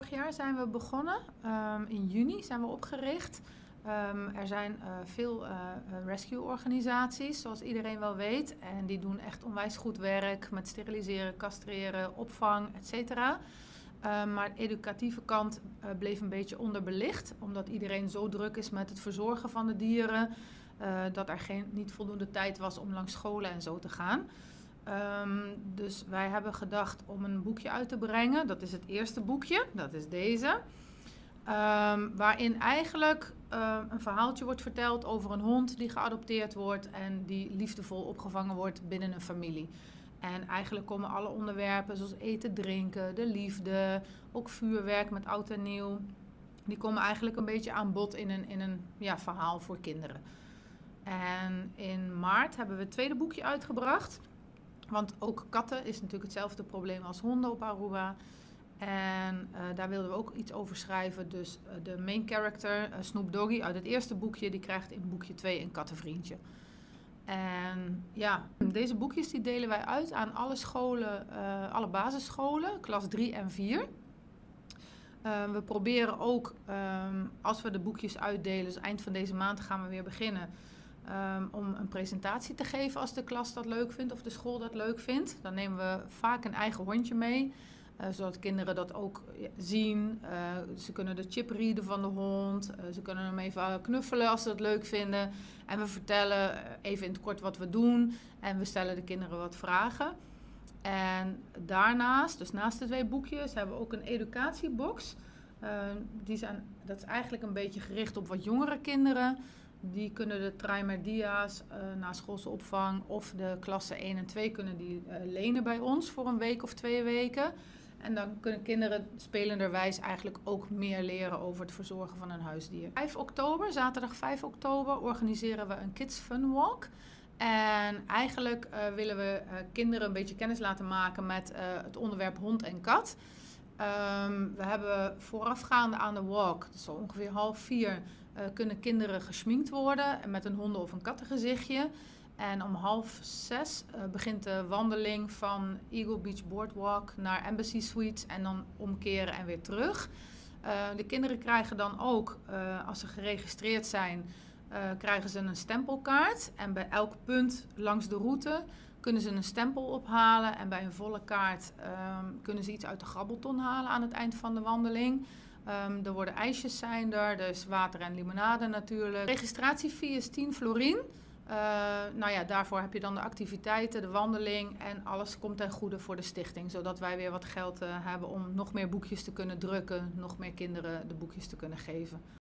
Vorig jaar zijn we begonnen. In juni zijn we opgericht. Er zijn veel rescue-organisaties, zoals iedereen wel weet. En die doen echt onwijs goed werk met steriliseren, castreren, opvang, etc. Maar de educatieve kant bleef een beetje onderbelicht. Omdat iedereen zo druk is met het verzorgen van de dieren. Dat er niet voldoende tijd was om langs scholen en zo te gaan. Dus wij hebben gedacht om een boekje uit te brengen. Dat is het eerste boekje, dat is deze. Waarin eigenlijk een verhaaltje wordt verteld over een hond die geadopteerd wordt en die liefdevol opgevangen wordt binnen een familie. En eigenlijk komen alle onderwerpen zoals eten, drinken, de liefde, ook vuurwerk met oud en nieuw. Die komen eigenlijk een beetje aan bod in een verhaal voor kinderen. En in maart hebben we het tweede boekje uitgebracht. Want ook katten is natuurlijk hetzelfde probleem als honden op Aruba. En daar wilden we ook iets over schrijven. Dus de main character, Snoop Doggy, uit het eerste boekje, die krijgt in boekje 2 een kattenvriendje. En ja, deze boekjes die delen wij uit aan alle scholen, alle basisscholen, klas 3 en 4. We proberen ook, als we de boekjes uitdelen, dus eind van deze maand gaan we weer beginnen, om een presentatie te geven als de klas dat leuk vindt of de school dat leuk vindt. Dan nemen we vaak een eigen hondje mee, zodat kinderen dat ook zien. Ze kunnen de chip readen van de hond, ze kunnen hem even knuffelen als ze dat leuk vinden. En we vertellen even in het kort wat we doen en we stellen de kinderen wat vragen. En daarnaast, dus naast de 2 boekjes, hebben we ook een educatiebox. Dat is eigenlijk een beetje gericht op wat jongere kinderen. Die kunnen de Trimerdia's na schoolse opvang of de klasse 1 en 2 kunnen die lenen bij ons voor een week of 2 weken. En dan kunnen kinderen spelenderwijs eigenlijk ook meer leren over het verzorgen van een huisdier. 5 oktober, zaterdag 5 oktober, organiseren we een Kids Fun Walk. En eigenlijk willen we kinderen een beetje kennis laten maken met het onderwerp hond en kat. We hebben voorafgaande aan de walk, dus zo ongeveer 3:30, kunnen kinderen geschminkt worden met een honden- of een kattengezichtje. En om 5:30 begint de wandeling van Eagle Beach Boardwalk naar Embassy Suites en dan omkeren en weer terug. De kinderen krijgen dan ook, als ze geregistreerd zijn, krijgen ze een stempelkaart. En bij elk punt langs de route kunnen ze een stempel ophalen. En bij een volle kaart kunnen ze iets uit de grabbelton halen aan het eind van de wandeling. Er worden ijsjes zijn er, dus water en limonade natuurlijk. Registratiefee is 10 florien. Daarvoor heb je dan de activiteiten, de wandeling en alles komt ten goede voor de stichting. Zodat wij weer wat geld hebben om nog meer boekjes te kunnen drukken, nog meer kinderen de boekjes te kunnen geven.